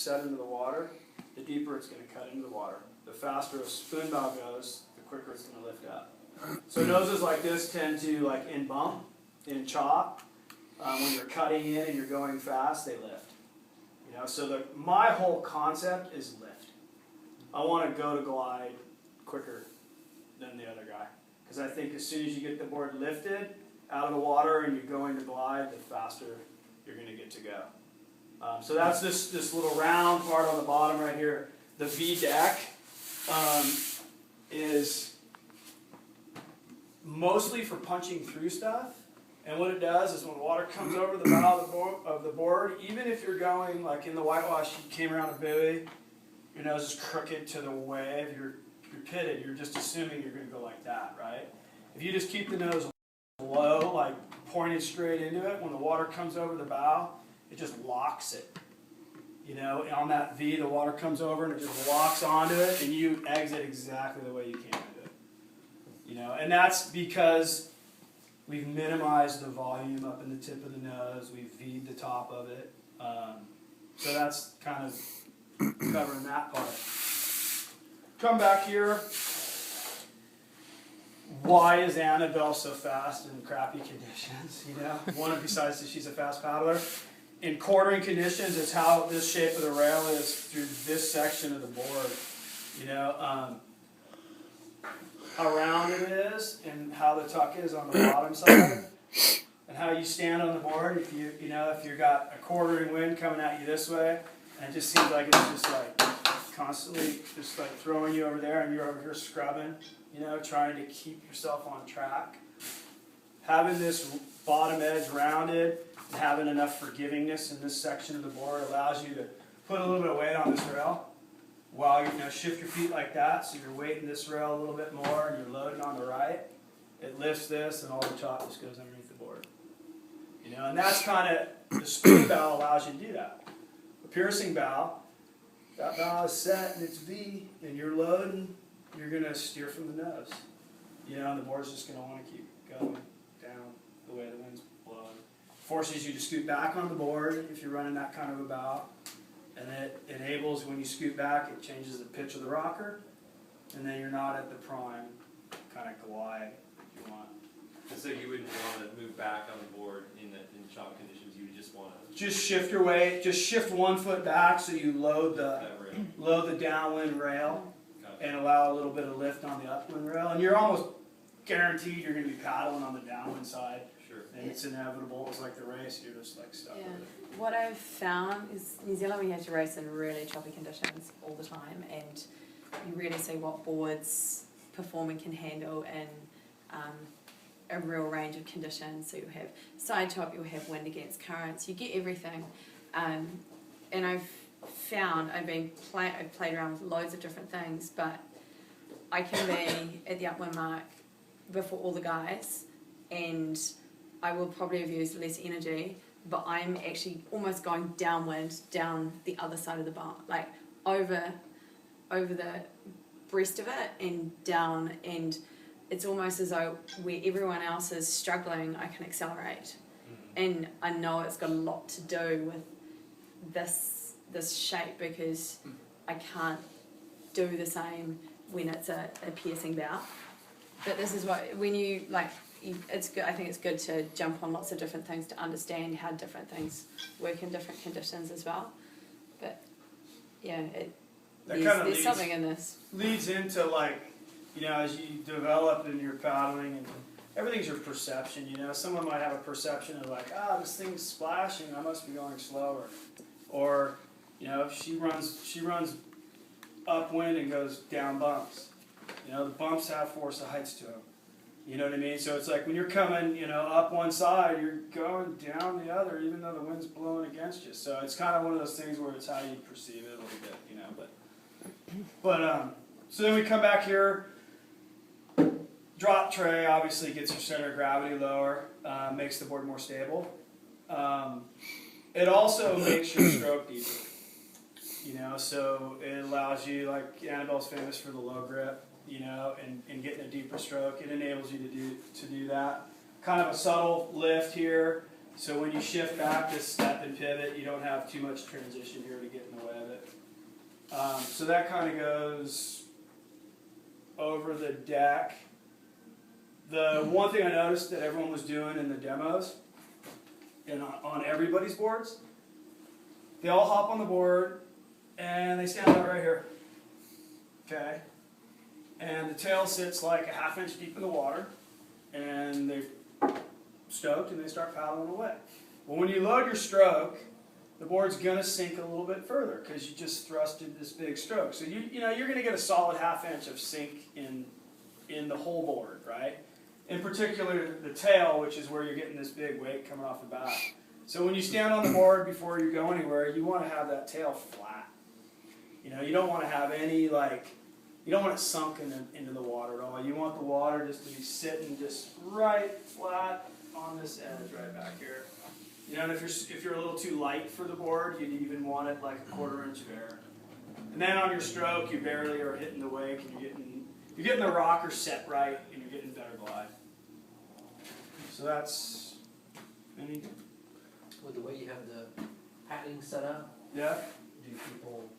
set into the water, the deeper it's going to cut into the water. The faster a spoon bow goes, the quicker it's going to lift up. So noses like this tend to, like in bump, in chop, when you're cutting in and you're going fast, they lift. You know, so my whole concept is lift. I want to go to glide quicker than the other guy. Because I think as soon as you get the board lifted out of the water and you're going to glide, the faster you're going to get to go. So that's this little round part on the bottom right here. The V deck is mostly for punching through stuff. And what it does is when water comes over the bow of the board, even if you're going, like in the whitewash, you came around a buoy, your nose is crooked to the wave, you're pitted, you're just assuming you're going to go like that, right? If you just keep the nose low, like pointed straight into it, when the water comes over the bow, it just locks it. You know, on that V, the water comes over and it just locks onto it, and you exit exactly the way you came into it. You know, and that's because we've minimized the volume up in the tip of the nose. We've V'd the top of it. So that's kind of covering that part. Come back here. Why is Annabelle so fast in crappy conditions? You know, one besides that she's a fast paddler. In quartering conditions, it's how this shape of the rail is through this section of the board. You know, how round it is and how the tuck is on the bottom side, and how you stand on the board. If you've got a quartering wind coming at you this way, and it just seems like it's just like constantly just like throwing you over there, and you're over here scrubbing, you know, trying to keep yourself on track. Having this bottom edge rounded and having enough forgivingness in this section of the board allows you to put a little bit of weight on this rail while you shift your feet like that, so you're weighting this rail a little bit more and you're loading on the right. It lifts this and all the chop just goes underneath the board. You know, and that's kind of, the spoon bow allows you to do that. The piercing bow, that bow is set and it's V, and you're loading, you're going to steer from the nose. You know, and the board's just going to want to keep going down the way the wind's blowing. Forces you to scoot back on the board if you're running that kind of a bow. And it enables, when you scoot back, it changes the pitch of the rocker. And then you're not at the prime kind of glide you want. And so you wouldn't want to move back on the board in chop conditions. You would just want to just shift your weight. Just shift 1 foot back so you load the downwind rail and allow a little bit of lift on the upwind rail. And you're almost guaranteed you're going to be paddling on the downwind side. Sure. And it's inevitable. It's like the race. You're just like stuck with it. What I've found is New Zealand, we have to race in really choppy conditions all the time, and you really see what boards performing can handle in a real range of conditions. So you'll have side chop, you'll have wind against currents, you get everything. And I've found, I've played around with loads of different things, but I can be at the upwind mark before all the guys, and I will probably have used less energy, but I'm actually almost going downwind, down the other side of the bar, like over the breast of it and down, and it's almost as though where everyone else is struggling, I can accelerate. And I know it's got a lot to do with this shape, because I can't do the same when it's a piercing bow. But this is what, when you, like, it's good. I think it's good to jump on lots of different things to understand how different things work in different conditions as well. But yeah, there's something in this. Leads into, like, you know, as you develop in your paddling, and everything's your perception. You know, someone might have a perception of like, this thing's splashing, I must be going slower. Or, you know, if she runs upwind and goes down bumps. You know, the bumps have four sides to them. You know what I mean? So it's like when you're coming, you know, up one side, you're going down the other, even though the wind's blowing against you. So it's kind of one of those things where it's how you perceive it a little bit, you know. But so then we come back here. Drop tray obviously gets your center of gravity lower, makes the board more stable. It also makes your stroke deeper. You know, so it allows you, like Annabelle's famous for the low grip. You know, and getting a deeper stroke, it enables you to do that. Kind of a subtle lift here, so when you shift back this step and pivot, you don't have too much transition here to get in the way of it. So that kind of goes over the deck. The one thing I noticed that everyone was doing in the demos, and on everybody's boards, they all hop on the board and they stand out right here. Okay? And the tail sits like a ½ inch deep in the water, and they're stoked and they start paddling away. Well, when you load your stroke, the board's going to sink a little bit further because you just thrusted this big stroke. So you know you're going to get a solid ½ inch of sink in the whole board, right? In particular, the tail, which is where you're getting this big weight coming off the back. So when you stand on the board before you go anywhere, you want to have that tail flat. You know, you don't want to have any you don't want it sunk into the water at all. You want the water just to be sitting just right flat on this edge right back here. You know, and if you're a little too light for the board, you'd even want it like a ½ inch of air. And then on your stroke, you barely are hitting the wake, and you're getting the rocker set right, and you're getting better glide. So that's With the way you have the padding set up, yeah. do people